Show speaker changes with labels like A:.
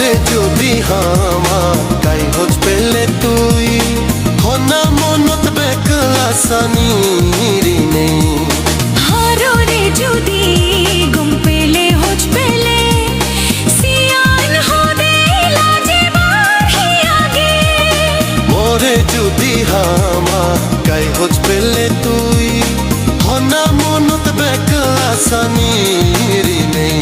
A: मोरे যদি হামা কাই হোজ পেলে তুই হনা মনত বেকলা সানি রিনে
B: হররে যদি গুম পেলে হোজ পেলে সিয়ান হোদে লাজে বাহি আগে
A: মোরে যদি হামা কাই হোজ পেলে তুই হনা মনত বেকলা সানি রিনে